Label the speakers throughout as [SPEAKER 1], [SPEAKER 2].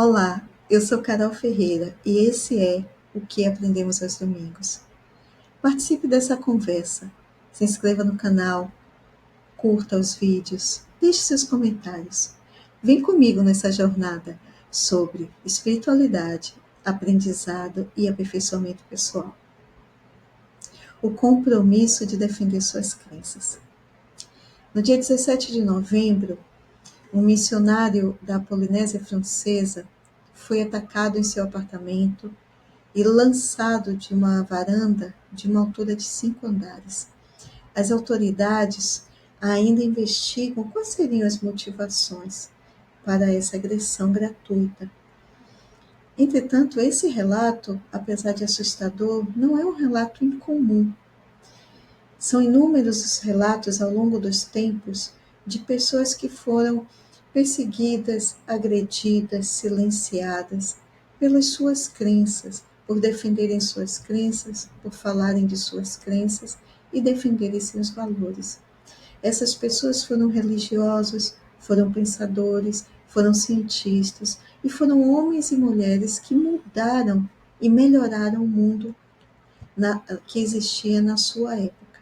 [SPEAKER 1] Olá, eu sou Carol Ferreira e esse é o que aprendemos aos domingos. Participe dessa conversa, se inscreva no canal, curta os vídeos, deixe seus comentários. Vem comigo nessa jornada sobre espiritualidade, aprendizado e aperfeiçoamento pessoal. O compromisso de defender suas crenças. No dia 17 de novembro, um missionário da Polinésia Francesa foi atacado em seu apartamento e lançado de uma varanda de uma altura de 5 andares. As autoridades ainda investigam quais seriam as motivações para essa agressão gratuita. Entretanto, esse relato, apesar de assustador, não é um relato incomum. São inúmeros os relatos ao longo dos tempos de pessoas que foram perseguidas, agredidas, silenciadas pelas suas crenças, por defenderem suas crenças, por falarem de suas crenças e defenderem seus valores. Essas pessoas foram religiosos, foram pensadores, foram cientistas e foram homens e mulheres que mudaram e melhoraram o mundo que existia na sua época.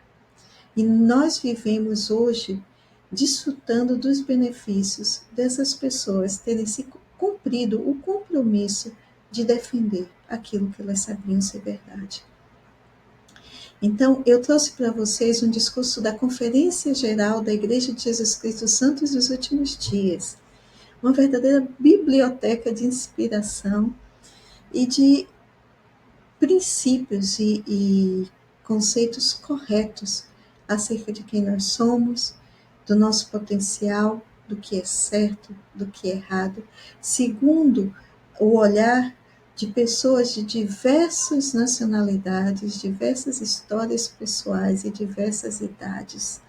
[SPEAKER 1] E nós vivemos hoje desfrutando dos benefícios dessas pessoas terem se cumprido o compromisso de defender aquilo que elas sabiam ser verdade. Então, eu trouxe para vocês um discurso da Conferência Geral da Igreja de Jesus Cristo Santos dos Últimos Dias, uma verdadeira biblioteca de inspiração e de princípios e conceitos corretos acerca de quem nós somos, do nosso potencial, do que é certo, do que é errado, segundo o olhar de pessoas de diversas nacionalidades, diversas histórias pessoais e diversas idades.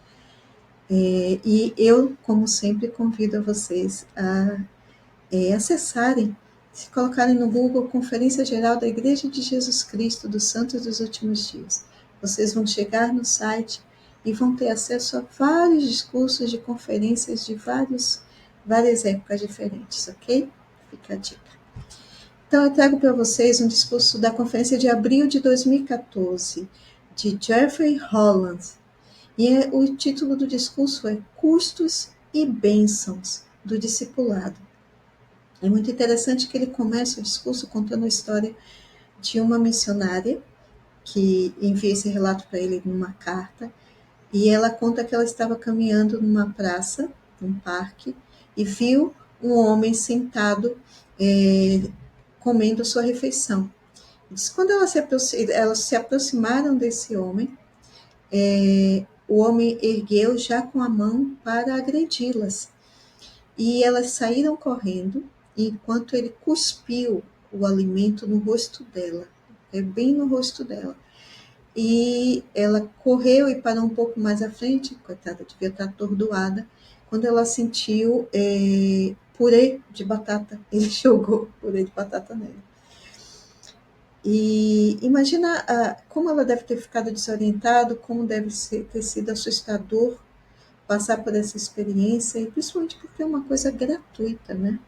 [SPEAKER 1] E eu, como sempre, convido a vocês a acessarem, se colocarem no Google Conferência Geral da Igreja de Jesus Cristo dos Santos dos Últimos Dias. Vocês vão chegar no site e vão ter acesso a vários discursos de conferências de várias épocas diferentes, ok? Fica a dica. Então, eu trago para vocês um discurso da conferência de abril de 2014, de Jeffrey Holland. E o título do discurso é Custos e Bênçãos do Discipulado. É muito interessante que ele começa o discurso contando a história de uma missionária que envia esse relato para ele numa carta, e ela conta que ela estava caminhando numa praça, num parque, e viu um homem sentado comendo sua refeição. Diz, quando elas se aproximaram desse homem, o homem ergueu já com a mão para agredi-las. E elas saíram correndo, enquanto ele cuspiu o alimento no rosto dela, bem no rosto dela. E ela correu e parou um pouco mais à frente, coitada, devia estar atordoada, quando ela sentiu purê de batata. Ele jogou purê de batata nela. E imagina como ela deve ter ficado desorientada, como deve ter sido assustador passar por essa experiência, e principalmente porque é uma coisa gratuita, né?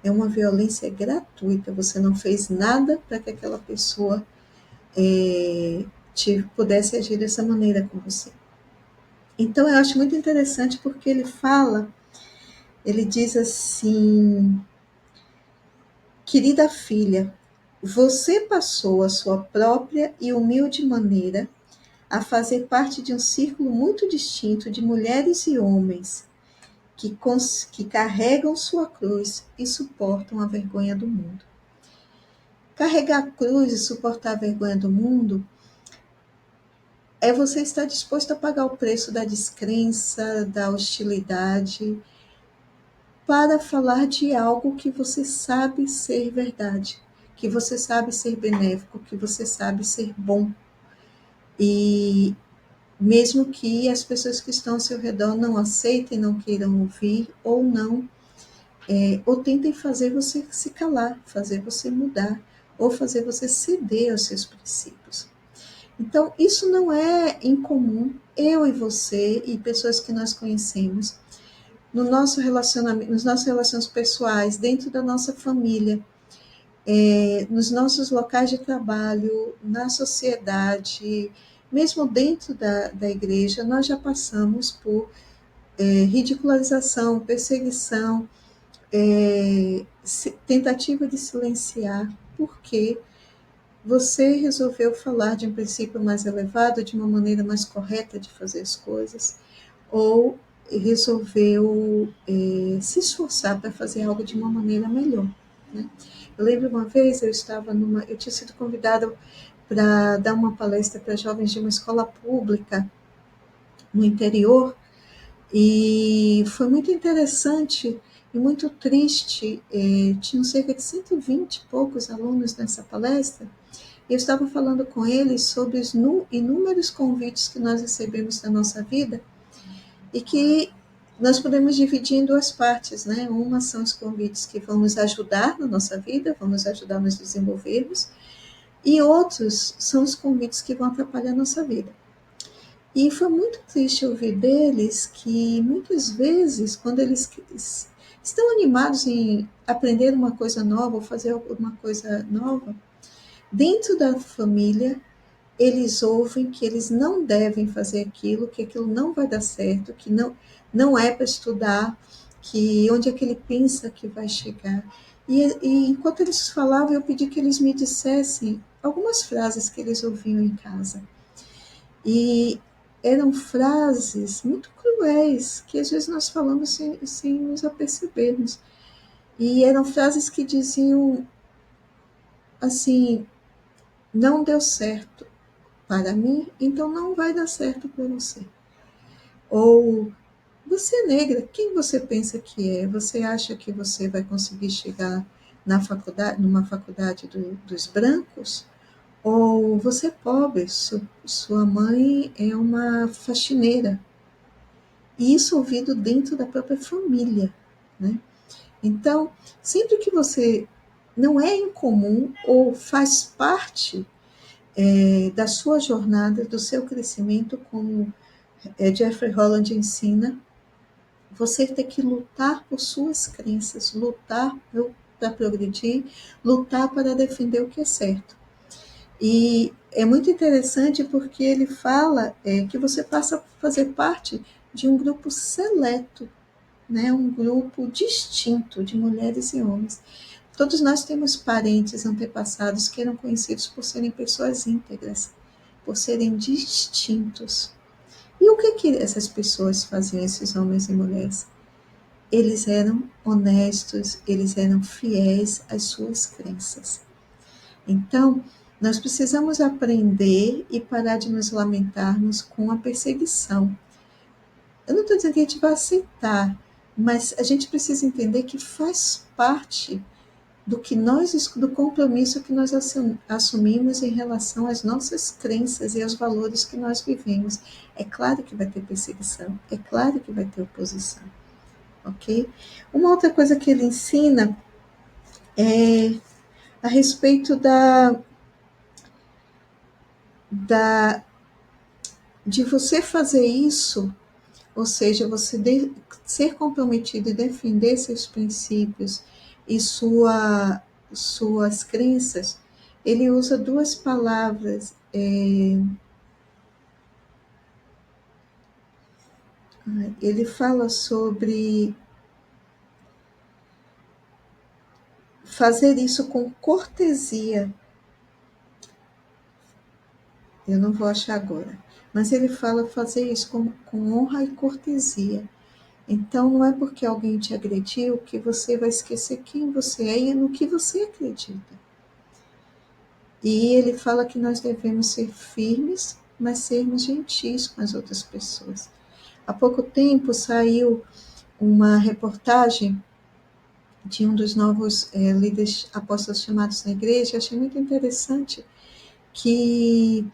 [SPEAKER 1] É uma violência gratuita, você não fez nada para que aquela pessoa pudesse agir dessa maneira com você. Então, eu acho muito interessante porque ele diz assim, querida filha, você passou a sua própria e humilde maneira a fazer parte de um círculo muito distinto de mulheres e homens que carregam sua cruz e suportam a vergonha do mundo. Carregar a cruz e suportar a vergonha do mundo é você estar disposto a pagar o preço da descrença, da hostilidade, para falar de algo que você sabe ser verdade, que você sabe ser benéfico, que você sabe ser bom. E mesmo que as pessoas que estão ao seu redor não aceitem, não queiram ouvir, ou não, ou tentem fazer você se calar, fazer você mudar, ou fazer você ceder aos seus princípios. Então, isso não é incomum. Eu e você e pessoas que nós conhecemos, no nosso relacionamento, nos nossos relações pessoais, dentro da nossa família, nos nossos locais de trabalho, na sociedade, mesmo dentro da igreja, nós já passamos por ridicularização, perseguição, tentativa de silenciar, porque você resolveu falar de um princípio mais elevado, de uma maneira mais correta de fazer as coisas, ou resolveu se esforçar para fazer algo de uma maneira melhor, né? Eu lembro uma vez eu tinha sido convidada para dar uma palestra para jovens de uma escola pública no interior, e foi muito interessante e muito triste. Tinham cerca de 120 e poucos alunos nessa palestra, e eu estava falando com eles sobre os inúmeros convites que nós recebemos na nossa vida e que nós podemos dividir em duas partes, né? Uma são os convites que vão nos ajudar na nossa vida, vão nos ajudar a nos desenvolvermos, e outros são os convites que vão atrapalhar a nossa vida. E foi muito triste ouvir deles que, muitas vezes, quando eles estão animados em aprender uma coisa nova ou fazer alguma coisa nova, dentro da família, eles ouvem que eles não devem fazer aquilo, que aquilo não vai dar certo, que não é para estudar, que onde é que ele pensa que vai chegar. E enquanto eles falavam, eu pedi que eles me dissessem algumas frases que eles ouviam em casa. E eram frases muito cruéis, que às vezes nós falamos sem nos apercebermos. E eram frases que diziam assim: não deu certo para mim, então não vai dar certo para você. Ou você é negra, quem você pensa que é? Você acha que você vai conseguir chegar numa faculdade dos brancos? Ou você é pobre, sua mãe é uma faxineira. E isso ouvido dentro da própria família, né? Então, sempre que você não é incomum ou faz parte da sua jornada, do seu crescimento, como Jeffrey Holland ensina, você tem que lutar por suas crenças, lutar para progredir, lutar para defender o que é certo. E é muito interessante porque ele fala que você passa a fazer parte de um grupo seleto, né? Um grupo distinto de mulheres e homens. Todos nós temos parentes antepassados que eram conhecidos por serem pessoas íntegras, por serem distintos. E o que essas pessoas faziam, esses homens e mulheres? Eles eram honestos, eles eram fiéis às suas crenças. Então, nós precisamos aprender e parar de nos lamentarmos com a perseguição. Eu não estou dizendo que a gente vai aceitar, mas a gente precisa entender que faz parte do compromisso que nós assumimos em relação às nossas crenças e aos valores que nós vivemos. É claro que vai ter perseguição, é claro que vai ter oposição, ok? Uma outra coisa que ele ensina é a respeito de você fazer isso, ou seja, você ser comprometido e defender seus princípios e suas crenças. Ele usa duas palavras. Ele fala sobre fazer isso com cortesia. Eu não vou achar agora. Mas ele fala fazer isso com honra e cortesia. Então, não é porque alguém te agrediu que você vai esquecer quem você é e no que você acredita. E ele fala que nós devemos ser firmes, mas sermos gentis com as outras pessoas. Há pouco tempo saiu uma reportagem de um dos novos líderes apóstolos chamados na igreja. Achei muito interessante que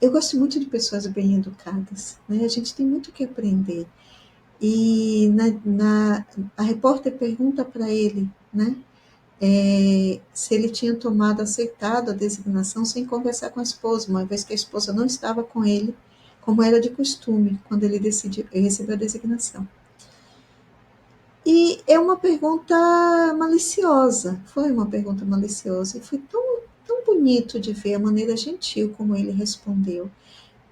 [SPEAKER 1] eu gosto muito de pessoas bem educadas, né? A gente tem muito que aprender. E a repórter pergunta para ele, né, se ele tinha aceitado a designação sem conversar com a esposa, uma vez que a esposa não estava com ele, como era de costume, quando ele recebeu a designação. E é uma pergunta maliciosa, foi uma pergunta maliciosa, e foi tão bonito de ver a maneira gentil como ele respondeu,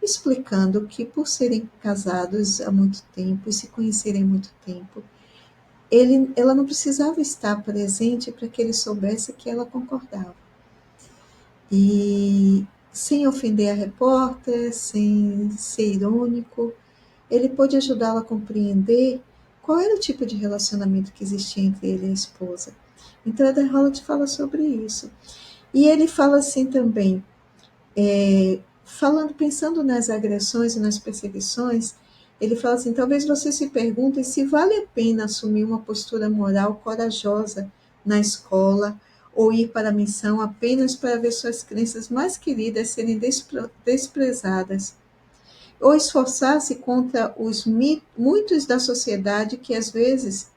[SPEAKER 1] explicando que por serem casados há muito tempo e se conhecerem há muito tempo, ela não precisava estar presente para que ele soubesse que ela concordava. E sem ofender a repórter, sem ser irônico, ele pôde ajudá-la a compreender qual era o tipo de relacionamento que existia entre ele e a esposa. Então, Eder Holland fala sobre isso. E ele fala assim também, pensando nas agressões e nas perseguições, ele fala assim: talvez você se pergunte se vale a pena assumir uma postura moral corajosa na escola ou ir para a missão apenas para ver suas crenças mais queridas serem desprezadas, ou esforçar-se contra muitos da sociedade que às vezes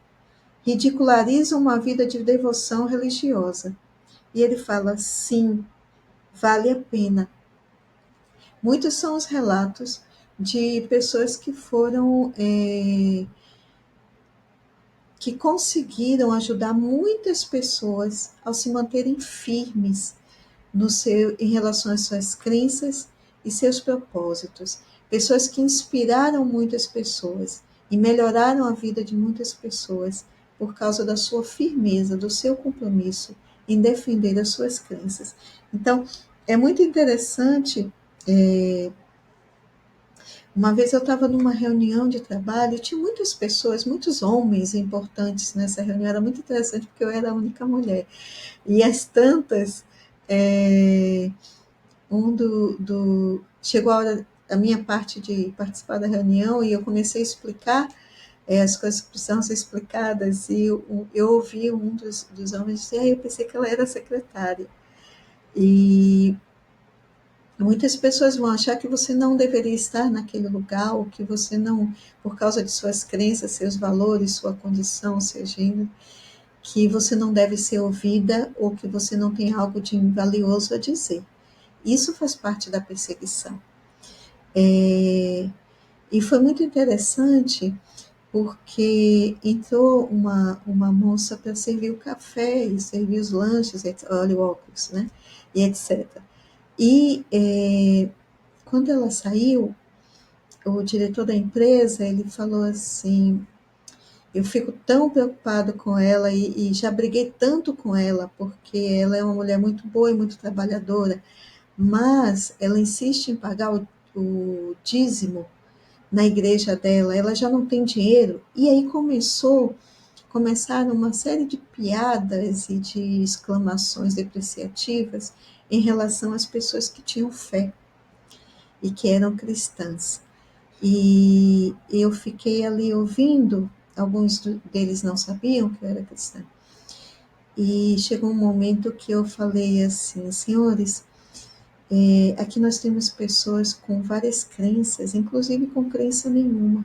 [SPEAKER 1] ridicularizam uma vida de devoção religiosa. E ele fala: sim, vale a pena. Muitos são os relatos de pessoas que que conseguiram ajudar muitas pessoas ao se manterem firmes em relação às suas crenças e seus propósitos. Pessoas que inspiraram muitas pessoas e melhoraram a vida de muitas pessoas por causa da sua firmeza, do seu compromisso em defender as suas crenças. Então, é muito interessante. Uma vez eu estava numa reunião de trabalho, e tinha muitas pessoas, muitos homens importantes nessa reunião. Era muito interessante porque eu era a única mulher. E as tantas, é, chegou a hora, a minha parte de participar da reunião, e eu comecei a explicar as coisas que precisavam ser explicadas, e eu ouvi um dos homens dizer: eu pensei que ela era secretária. E muitas pessoas vão achar que você não deveria estar naquele lugar, ou que você não, por causa de suas crenças, seus valores, sua condição, seu gênero, que você não deve ser ouvida, ou que você não tem algo de valioso a dizer. Isso faz parte da perseguição. E foi muito interessante, porque entrou uma moça para servir o café e servir os lanches, olha o óculos, né? E etc. E quando ela saiu, o diretor da empresa, ele falou assim: eu fico tão preocupado com ela, e já briguei tanto com ela, porque ela é uma mulher muito boa e muito trabalhadora, mas ela insiste em pagar o dízimo na igreja dela, ela já não tem dinheiro. E aí começaram uma série de piadas e de exclamações depreciativas em relação às pessoas que tinham fé e que eram cristãs. E eu fiquei ali ouvindo, alguns deles não sabiam que eu era cristã. E chegou um momento que eu falei assim: senhores, aqui nós temos pessoas com várias crenças, inclusive com crença nenhuma.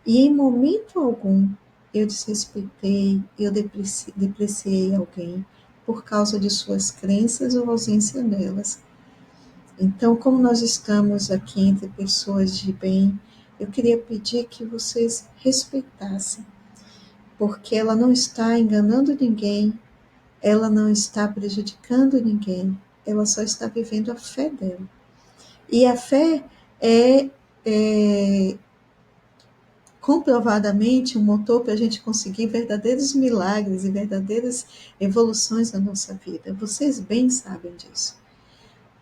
[SPEAKER 1] E em momento algum eu desrespeitei, eu depreciei alguém por causa de suas crenças ou ausência delas. Então, como nós estamos aqui entre pessoas de bem, eu queria pedir que vocês respeitassem, porque ela não está enganando ninguém, ela não está prejudicando ninguém, ela só está vivendo a fé dela. E a fé é comprovadamente um motor para a gente conseguir verdadeiros milagres e verdadeiras evoluções na nossa vida. Vocês bem sabem disso.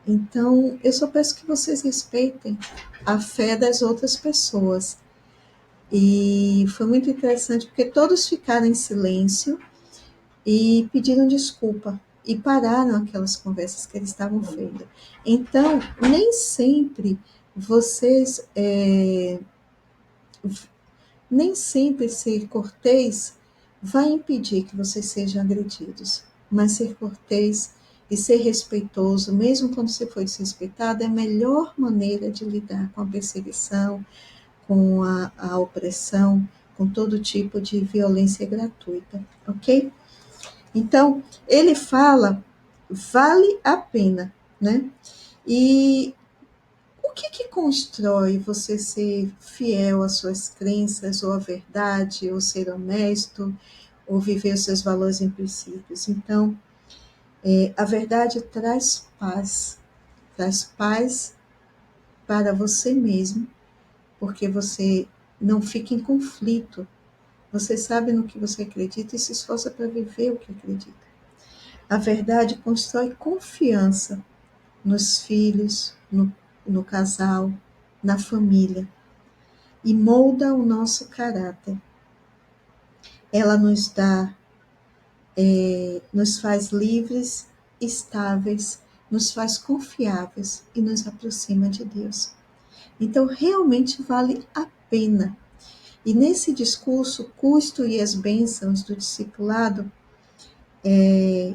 [SPEAKER 1] Então, eu só peço que vocês respeitem a fé das outras pessoas. E foi muito interessante, porque todos ficaram em silêncio e pediram desculpa e pararam aquelas conversas que eles estavam tendo. Então, nem sempre vocês, nem sempre ser cortês vai impedir que vocês sejam agredidos, mas ser cortês e ser respeitoso, mesmo quando você foi desrespeitado, é a melhor maneira de lidar com a perseguição, com a opressão, com todo tipo de violência gratuita, ok? Então, ele fala, vale a pena, né? E que constrói você ser fiel às suas crenças, ou à verdade, ou ser honesto, ou viver os seus valores e princípios? Então, a verdade traz paz para você mesmo, porque você não fica em conflito. Você sabe no que você acredita e se esforça para viver o que acredita. A verdade constrói confiança nos filhos, no casal, na família, e molda o nosso caráter. Ela nos faz livres, estáveis, nos faz confiáveis e nos aproxima de Deus. Então, realmente vale a pena. E nesse discurso, Custo e as Bênçãos do Discipulado,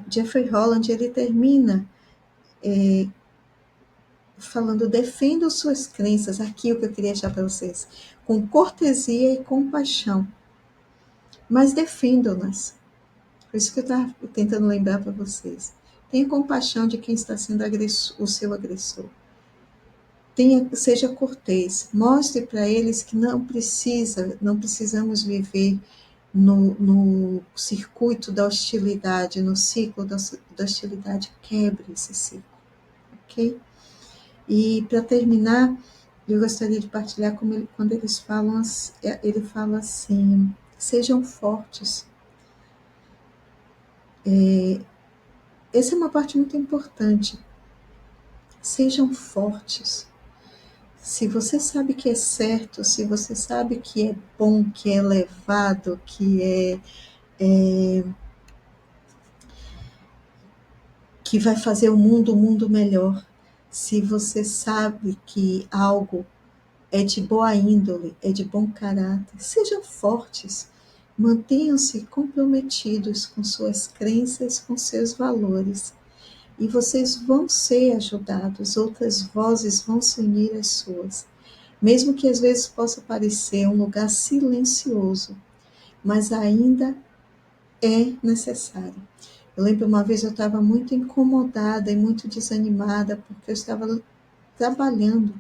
[SPEAKER 1] Jeffrey Holland, ele termina falando: defendam suas crenças, aqui o que eu queria deixar para vocês, com cortesia e compaixão, mas defendam-nas. Por isso que eu estava tentando lembrar para vocês. Tenha compaixão de quem está sendo o seu agressor. Seja cortês. Mostre para eles que não precisamos viver no circuito da hostilidade, no ciclo da hostilidade. Quebre esse ciclo, ok? E para terminar, eu gostaria de partilhar quando ele fala assim: sejam fortes. Essa é uma parte muito importante. Sejam fortes. Se você sabe que é certo, se você sabe que é bom, que é elevado, que vai fazer o mundo melhor, se você sabe que algo é de boa índole, é de bom caráter, sejam fortes, mantenham-se comprometidos com suas crenças, com seus valores, e vocês vão ser ajudados, outras vozes vão se unir às suas, mesmo que às vezes possa parecer um lugar silencioso, mas ainda é necessário. Eu lembro uma vez eu estava muito incomodada e muito desanimada, porque eu estava trabalhando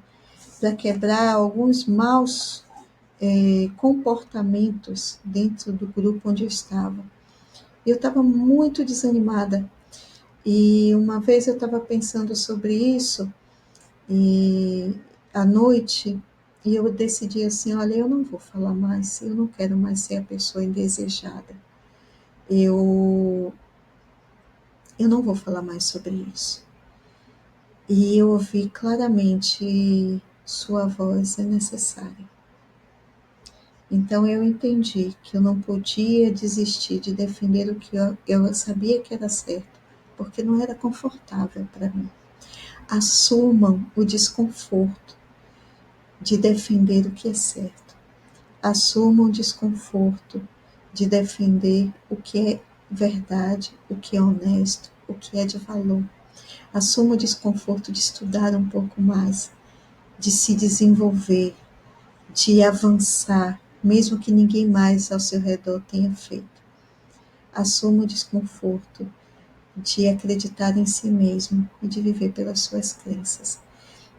[SPEAKER 1] para quebrar alguns maus comportamentos dentro do grupo onde eu estava. Eu estava muito desanimada. E uma vez eu estava pensando sobre isso, e à noite, e eu decidi assim: olha, eu não vou falar mais, eu não quero mais ser a pessoa indesejada. Eu não vou falar mais sobre isso. E eu ouvi claramente: sua voz é necessária. Então eu entendi que eu não podia desistir de defender o que eu sabia que era certo, porque não era confortável para mim. Assumam o desconforto de defender o que é certo. Assumam o desconforto de defender o que é verdade, o que é honesto, o que é de valor. Assuma o desconforto de estudar um pouco mais, de se desenvolver, de avançar, mesmo que ninguém mais ao seu redor tenha feito. Assuma o desconforto de acreditar em si mesmo e de viver pelas suas crenças.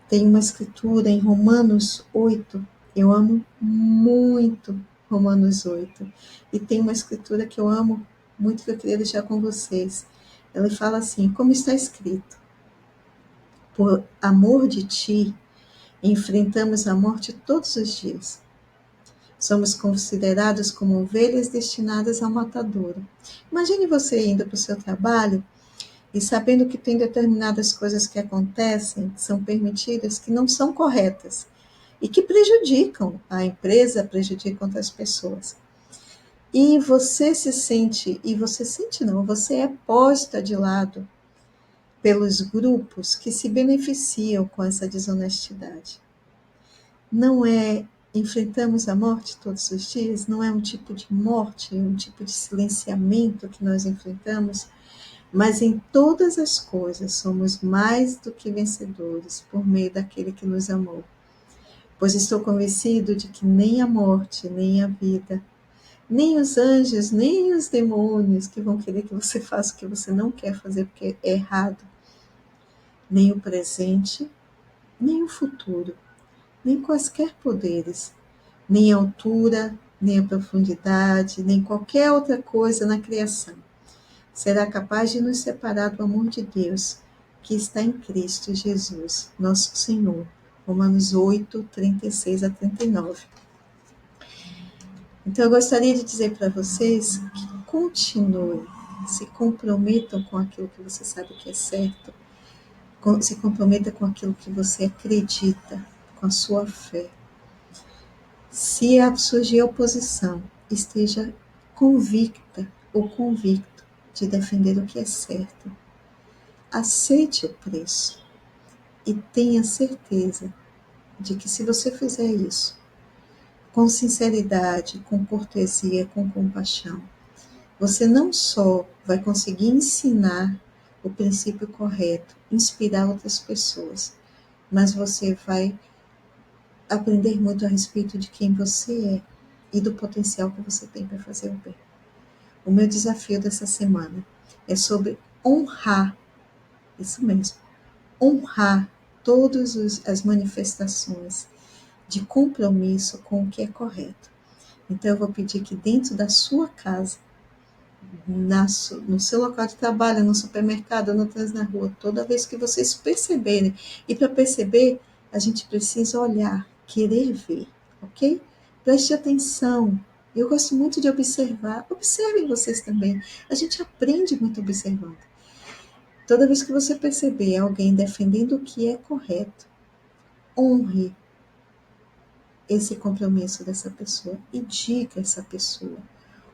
[SPEAKER 1] Tem uma escritura em Romanos 8, eu amo muito Romanos 8, e tem uma escritura que eu amo muito, que eu queria deixar com vocês. Ela fala assim: como está escrito, por amor de ti, enfrentamos a morte todos os dias. Somos considerados como ovelhas destinadas ao matadouro. Imagine você indo para o seu trabalho e sabendo que tem determinadas coisas que acontecem, que são permitidas, que não são corretas e que prejudicam a empresa, prejudicam outras pessoas. E você você é posta de lado pelos grupos que se beneficiam com essa desonestidade. Não é enfrentamos a morte todos os dias, não é um tipo de morte, um tipo de silenciamento que nós enfrentamos, mas em todas as coisas somos mais do que vencedores por meio daquele que nos amou. Pois estou convencido de que nem a morte, nem a vida, nem os anjos, nem os demônios que vão querer que você faça o que você não quer fazer porque é errado, nem o presente, nem o futuro, nem quaisquer poderes, nem a altura, nem a profundidade, nem qualquer outra coisa na criação será capaz de nos separar do amor de Deus que está em Cristo Jesus, nosso Senhor. Romanos 8, 36 a 39. Então, eu gostaria de dizer para vocês que continuem, se comprometam com aquilo que você sabe que é certo, se comprometa com aquilo que você acredita, com a sua fé. Se surgir oposição, esteja convicta ou convicto de defender o que é certo. Aceite o preço e tenha certeza de que se você fizer isso, com sinceridade, com cortesia, com compaixão, você não só vai conseguir ensinar o princípio correto, inspirar outras pessoas, mas você vai aprender muito a respeito de quem você é e do potencial que você tem para fazer o bem. O meu desafio dessa semana é sobre honrar, isso mesmo, honrar todas as manifestações de compromisso com o que é correto. Então, eu vou pedir que dentro da sua casa, no seu local de trabalho, no supermercado, na rua, toda vez que vocês perceberem, e para perceber, a gente precisa olhar, querer ver, ok? Preste atenção. Eu gosto muito de observar. Observem vocês também. A gente aprende muito observando. Toda vez que você perceber alguém defendendo o que é correto, honre esse compromisso dessa pessoa e diga a essa pessoa,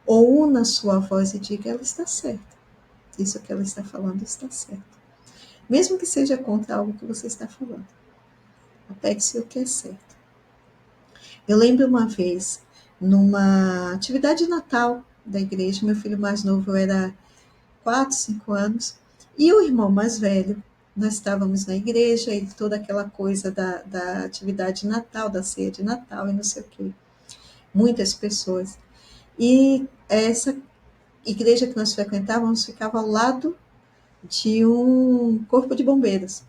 [SPEAKER 1] ou una a sua voz e diga, ela está certa. Isso que ela está falando está certo. Mesmo que seja contra algo que você está falando. Apegue-se o que é certo. Eu lembro uma vez, numa atividade de Natal da igreja, meu filho mais novo era 4, 5 anos, e o irmão mais velho, nós estávamos na igreja e toda aquela coisa da atividade de Natal, da ceia de Natal e não sei o quê. Muitas pessoas. E essa igreja que nós frequentávamos ficava ao lado de um corpo de bombeiros.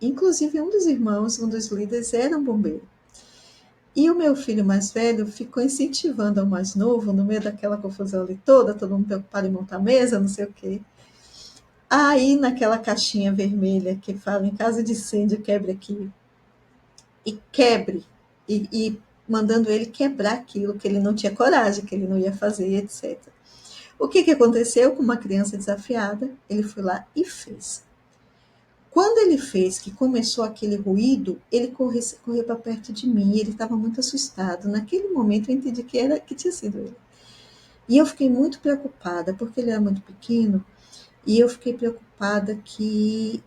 [SPEAKER 1] Inclusive, um dos irmãos, um dos líderes, era um bombeiro. E o meu filho mais velho ficou incentivando ao mais novo, no meio daquela confusão ali toda, todo mundo preocupado em montar mesa, não sei o quê. Aí, naquela caixinha vermelha que fala, em caso de incêndio, quebre aqui. E quebre. E mandando ele quebrar aquilo que ele não tinha coragem, que ele não ia fazer, etc. O que aconteceu com uma criança desafiada? Ele foi lá e fez. Quando ele fez, que começou aquele ruído, ele correu para perto de mim, ele estava muito assustado. Naquele momento eu entendi que tinha sido ele. E eu fiquei muito preocupada, porque ele era muito pequeno, e eu fiquei preocupada que,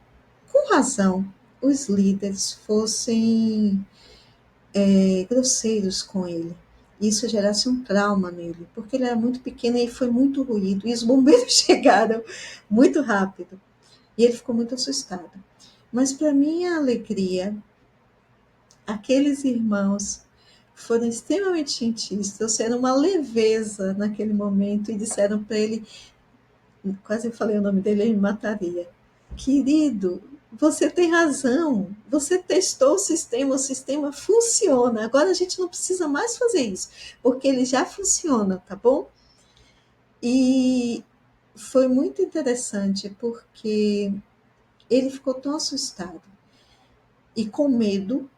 [SPEAKER 1] com razão, os líderes fossem grosseiros com ele. Isso gerasse um trauma nele, porque ele era muito pequeno e foi muito ruído. E os bombeiros chegaram muito rápido. E ele ficou muito assustado. Mas, para minha alegria, aqueles irmãos foram extremamente gentis, trouxeram uma leveza naquele momento e disseram para ele, quase eu falei o nome dele, ele me mataria. Querido, você tem razão, você testou o sistema funciona, agora a gente não precisa mais fazer isso, porque ele já funciona, tá bom? E foi muito interessante, porque ele ficou tão assustado e com medo,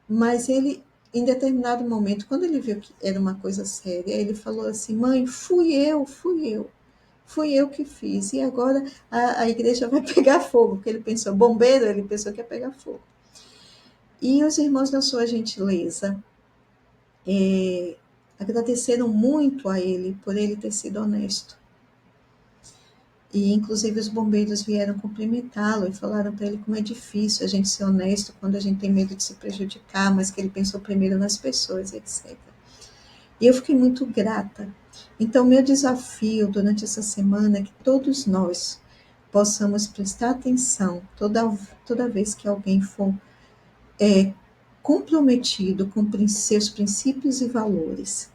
[SPEAKER 1] mas ele, em determinado momento, quando ele viu que era uma coisa séria, ele falou assim, mãe, fui eu que fiz, e agora a igreja vai pegar fogo, porque ele pensou, bombeiro, ele pensou que ia pegar fogo. E os irmãos, na sua gentileza, agradeceram muito a ele, por ele ter sido honesto. E, inclusive, os bombeiros vieram cumprimentá-lo e falaram para ele como é difícil a gente ser honesto quando a gente tem medo de se prejudicar, mas que ele pensou primeiro nas pessoas, etc. E eu fiquei muito grata. Então, meu desafio durante essa semana é que todos nós possamos prestar atenção toda vez que alguém for comprometido com seus princípios e valores,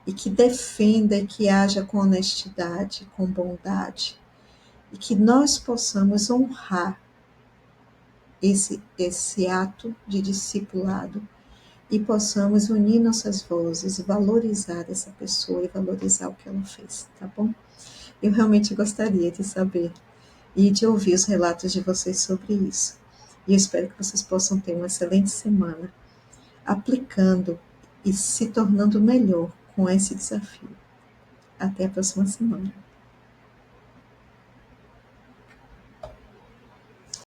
[SPEAKER 1] e que defenda, que haja com honestidade, com bondade, e que nós possamos honrar esse ato de discipulado e possamos unir nossas vozes, valorizar essa pessoa e valorizar o que ela fez, tá bom? Eu realmente gostaria de saber e de ouvir os relatos de vocês sobre isso. E eu espero que vocês possam ter uma excelente semana aplicando e se tornando melhor com esse desafio. Até a próxima semana.